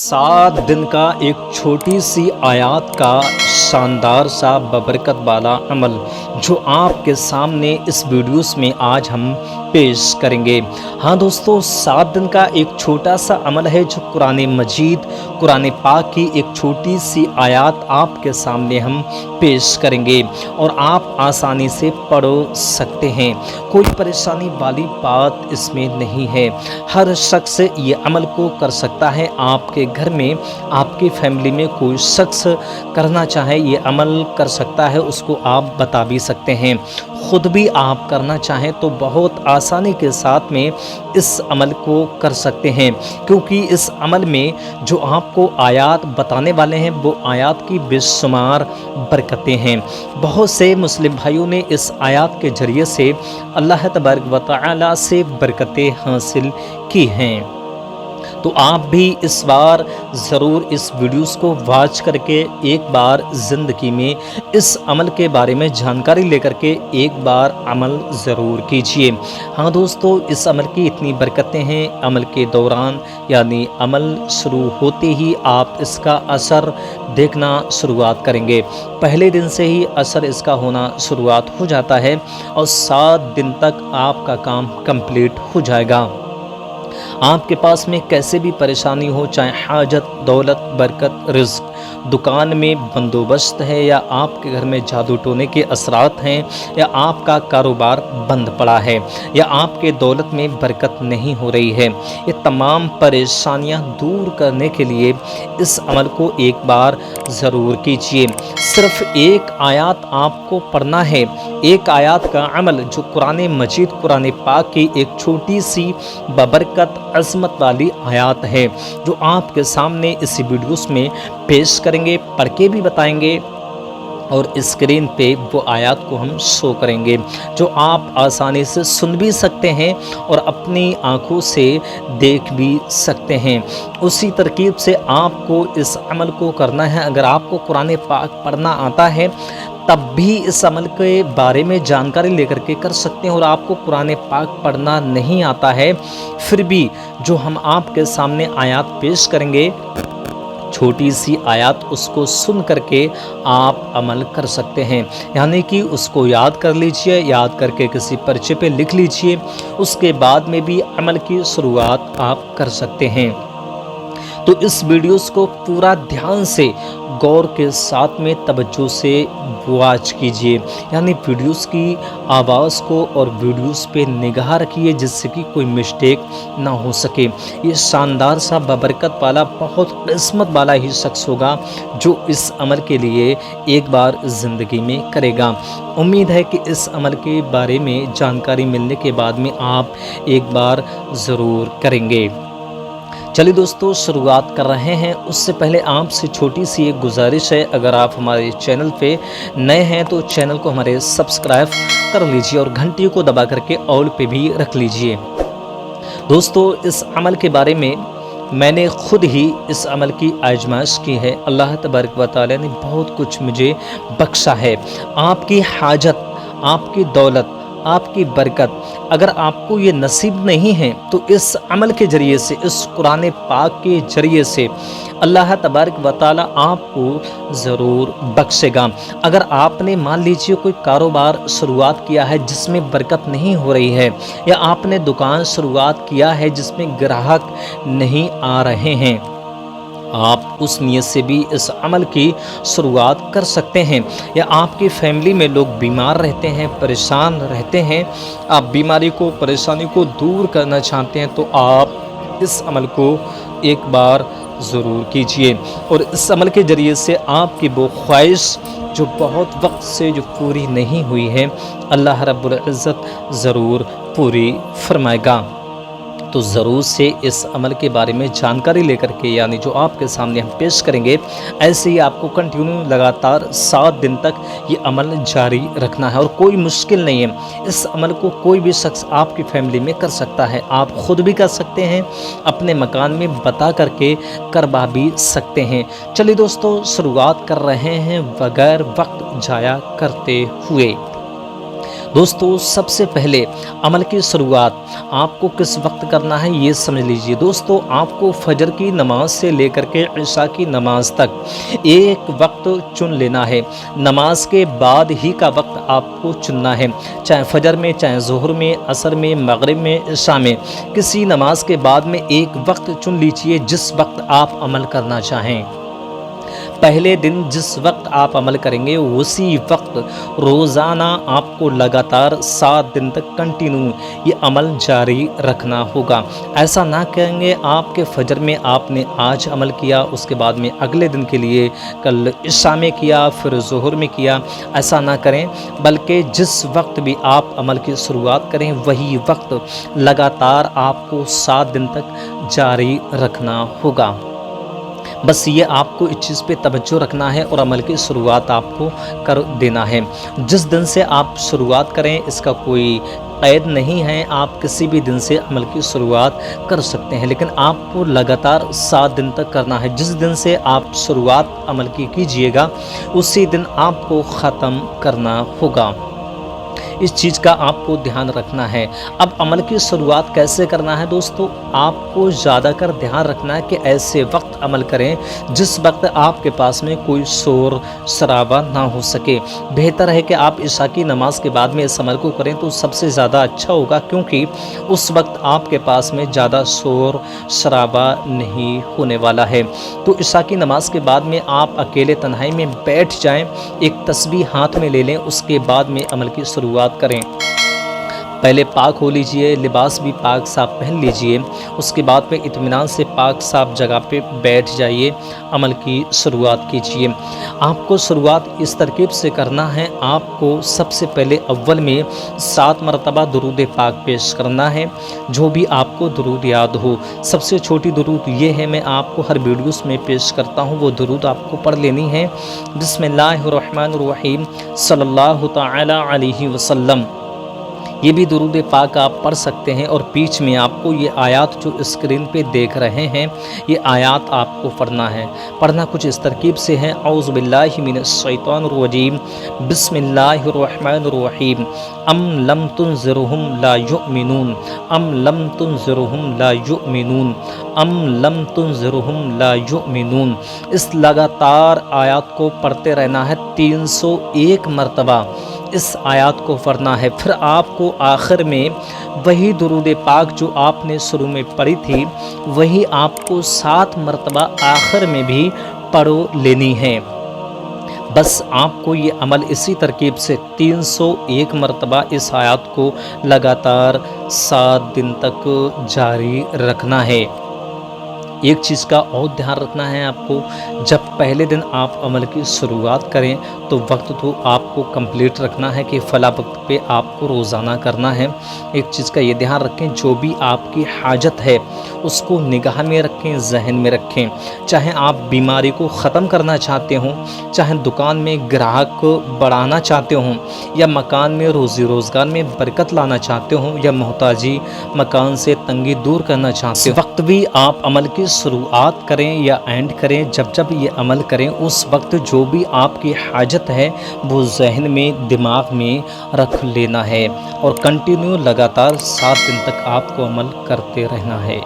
7 दिन का एक छोटी सी आयत का शानदार सा बबरकत वाला अमल जो आपके सामने इस वीडियोस में आज हम पेश करेंगे। हाँ दोस्तों, 7 दिन का एक छोटा सा अमल है जो कुरान मजीद कुरान पाक की एक छोटी सी आयत आपके सामने हम पेश करेंगे और आप आसानी से पढ़ सकते हैं। कोई परेशानी वाली बात इसमें नहीं है, हर शख्स ये अमल को कर सकता है। आपके घर में आपकी फैमिली में कोई शख्स करना चाहे ये अमल कर सकता है, उसको आप बता भी सकते हैं। ख़ुद भी आप करना चाहें तो बहुत आसानी के साथ में इस अमल को कर सकते हैं, क्योंकि इस अमल में जो आपको आयत बताने वाले हैं वो आयत की बेशुमार बरकतें हैं। बहुत से मुस्लिम भाइयों ने इस आयत के ज़रिए से अल्लाह तबारक व तआला से बरकतें हासिल की हैं। तो आप भी इस बार ज़रूर इस वीडियोस को वॉच करके एक बार ज़िंदगी में इस अमल के बारे में जानकारी लेकर के एक बार अमल ज़रूर कीजिए। हाँ दोस्तों, इस अमल की इतनी बरकतें हैं, अमल के दौरान यानी अमल शुरू होते ही आप इसका असर देखना शुरुआत करेंगे। पहले दिन से ही असर इसका होना शुरुआत हो जाता है और 7 दिन तक आपका काम कंप्लीट हो जाएगा। आपके पास में कैसे भी परेशानी हो, चाहे हाजत, दौलत, बरकत, रिज़्क, दुकान में बंदोबस्त है या आपके घर में जादू टोने के असरात हैं या आपका कारोबार बंद पड़ा है या आपके दौलत में बरकत नहीं हो रही है, ये तमाम परेशानियां दूर करने के लिए इस अमल को एक बार ज़रूर कीजिए। सिर्फ एक आयत आपको पढ़ना है, एक आयत का अमल जो कुरान मजीद कुरान पाक की एक छोटी सी बबरकत अज़मत वाली आयत है जो आपके सामने इसी वीडियोस में पेश करेंगे, पढ़ के भी बताएंगे और स्क्रीन पे वो आयत को हम शो करेंगे जो आप आसानी से सुन भी सकते हैं और अपनी आँखों से देख भी सकते हैं। उसी तरकीब से आपको इस अमल को करना है। अगर आपको कुरान पाक पढ़ना आता है तब भी इस अमल के बारे में जानकारी लेकर के कर सकते हैं, और आपको कुरान पाक पढ़ना नहीं आता है फिर भी जो हम आपके सामने आयत पेश करेंगे, छोटी सी आयत, उसको सुन करके आप अमल कर सकते हैं। यानी कि उसको याद कर लीजिए, याद करके किसी पर्चे पे लिख लीजिए, उसके बाद में भी अमल की शुरुआत आप कर सकते हैं। तो इस वीडियोस को पूरा ध्यान से गौर के साथ में तवज्जो से वॉच कीजिए, यानी वीडियोस की आवाज़ को और वीडियोस पे निगाह रखिए जिससे कि कोई मिस्टेक ना हो सके। ये शानदार सा बबरकत वाला बहुत किस्मत वाला ही शख्स होगा जो इस अमल के लिए एक बार ज़िंदगी में करेगा। उम्मीद है कि इस अमल के बारे में जानकारी मिलने के बाद में आप एक बार ज़रूर करेंगे। चलिए दोस्तों, शुरुआत कर रहे हैं। उससे पहले आपसे छोटी सी एक गुजारिश है, अगर आप हमारे चैनल पे नए हैं तो चैनल को हमारे सब्सक्राइब कर लीजिए और घंटी को दबा करके ऑल पे भी रख लीजिए। दोस्तों, इस अमल के बारे में मैंने ख़ुद ही इस अमल की आजमाइश की है। अल्लाह तबारक व तआला ने बहुत कुछ मुझे बख्शा है। आपकी हाजत, आपकी दौलत, आपकी बरकत अगर आपको ये नसीब नहीं है तो इस अमल के ज़रिए से, इस कुरान पाक के ज़रिए से अल्लाह तबारक व तआला आपको ज़रूर बख्शेगा। अगर आपने मान लीजिए कोई कारोबार शुरुआत किया है जिसमें बरकत नहीं हो रही है, या आपने दुकान शुरुआत किया है जिसमें ग्राहक नहीं आ रहे हैं, आप उस नीयत से भी इस अमल की शुरुआत कर सकते हैं। या आपकी फैमिली में लोग बीमार रहते हैं, परेशान रहते हैं, आप बीमारी को, परेशानी को दूर करना चाहते हैं तो आप इस अमल को एक बार ज़रूर कीजिए और इस अमल के ज़रिए से आपकी वो ख्वाहिश जो बहुत वक्त से जो पूरी नहीं हुई है, अल्लाह रब्बुल इज़्ज़त ज़रूर पूरी फरमाएगा। तो ज़रूर से इस अमल के बारे में जानकारी लेकर के, यानी जो आपके सामने हम पेश करेंगे, ऐसे ही आपको कंटिन्यू लगातार 7 दिन तक ये अमल जारी रखना है और कोई मुश्किल नहीं है। इस अमल को कोई भी शख्स आपकी फैमिली में कर सकता है, आप ख़ुद भी कर सकते हैं, अपने मकान में बता करके करवा भी सकते हैं। चलिए दोस्तों, शुरुआत कर रहे हैं बगैर वक्त ज़ाया करते हुए। दोस्तों सबसे पहले अमल की शुरुआत आपको किस वक्त करना है ये समझ लीजिए। दोस्तों आपको फजर की नमाज से लेकर के इशा की नमाज तक एक वक्त चुन लेना है। नमाज के बाद ही का वक्त आपको चुनना है, चाहे फजर में, चाहे ज़ोहर में, असर में, मगरिब में, इशा में, किसी नमाज के बाद में एक वक्त चुन लीजिए जिस वक्त आप अमल करना चाहें। पहले दिन जिस वक्त आप अमल करेंगे उसी वक्त रोज़ाना आपको लगातार 7 दिन तक कंटिन्यू ये अमल जारी रखना होगा। ऐसा ना करेंगे आपके फजर में आपने आज अमल किया, उसके बाद में अगले दिन के लिए कल इशा में किया, फिर ज़ोहर में किया, ऐसा ना करें। बल्कि जिस वक्त भी आप अमल की शुरुआत करें वही वक्त लगातार आपको 7 दिन तक जारी रखना होगा। बस ये आपको इस चीज़ पे तवज्जो रखना है और अमल की शुरुआत आपको कर देना है। जिस दिन से आप शुरुआत करें इसका कोई क़ैद नहीं है, आप किसी भी दिन से अमल की शुरुआत कर सकते हैं, लेकिन आपको लगातार 7 दिन तक करना है। जिस दिन से आप शुरुआत अमल की कीजिएगा उसी दिन आपको ख़त्म करना होगा। इस चीज़ का आपको ध्यान रखना है। अब अमल की शुरुआत कैसे करना है दोस्तों, आपको ज़्यादातर ध्यान रखना है कि ऐसे वक्त अमल करें जिस वक्त आपके पास में कोई शोर शराबा ना हो सके। बेहतर है कि आप इशा की नमाज के बाद में इस अमल को करें तो सबसे ज़्यादा अच्छा होगा, क्योंकि उस वक्त आपके पास में ज़्यादा शोर शराबा नहीं होने वाला है। तो इशा की नमाज के बाद में आप अकेले तन्हाई में बैठ जाएं, एक तस्बीह हाथ में ले लें, उसके बाद में अमल की शुरुआत करें। पहले पाक हो लीजिए, लिबास भी पाक साफ पहन लीजिए, उसके बाद में इत्मीनान से पाक साफ जगह पे बैठ जाइए, अमल की शुरुआत कीजिए। आपको शुरुआत इस तरकीब से करना है। आपको सबसे पहले अव्वल में 7 मरतबा दुरूद पाक पेश करना है, जो भी आपको दुरूद याद हो। सबसे छोटी दुरूद ये है, मैं आपको हर वीडियोस में पेश करता हूँ, वो दुरूद आपको पढ़ लेनी है। बिस्मिल्लाहिर्रहमानिर्रहीम सल्लल्लाहु तआला अलैहि वसल्लम। ये भी दुरूद पाक आप पढ़ सकते हैं। और बीच में आपको ये आयात जो स्क्रीन पे देख रहे हैं ये आयात आपको पढ़ना है। पढ़ना कुछ इस तरकीब से है, औज़ु बिल्लाहि मिनश शैतानिर रजीम, बिस्मिल्लाहिर्रहमानिर्रहीम, अम लम तुनज़िरहुम ला युमिनून, अम लम तुनज़िरहुम ला युमिनून, अम लम तुनज़िरहुम ला युमिनून। इस लगातार आयात को पढ़ते रहना है 301 मरतबा इस आयत को पढ़ना है। फिर आपको आखिर में वही दुरूद पाक जो आपने शुरू में पढ़ी थी वही आपको 7 मरतबा आखिर में भी पढ़ लेनी है। बस आपको ये अमल इसी तरकीब से 301 मरतबा इस आयत को लगातार 7 दिन तक जारी रखना है। एक चीज़ का और ध्यान रखना है आपको, जब पहले दिन आप अमल की शुरुआत करें तो वक्त तो आपको कंप्लीट रखना है कि फ़ला वक्त पे आपको रोज़ाना करना है। एक चीज़ का ये ध्यान रखें, जो भी आपकी हाजत है उसको निगाह में रखें, जहन में रखें। चाहे आप बीमारी को ख़त्म करना चाहते हों, चाहे दुकान में ग्राहक बढ़ाना चाहते हों, या मकान में रोज़ी रोज़गार में बरकत लाना चाहते हों, या मोहताजी मकान से तंगी दूर करना चाहते हो, वक्त भी आप अमल की शुरुआत करें या एंड करें, जब जब ये अमल करें उस वक्त जो भी आपकी हाजत है वो जहन में, दिमाग में रख लेना है और कंटिन्यू लगातार 7 दिन तक आपको अमल करते रहना है।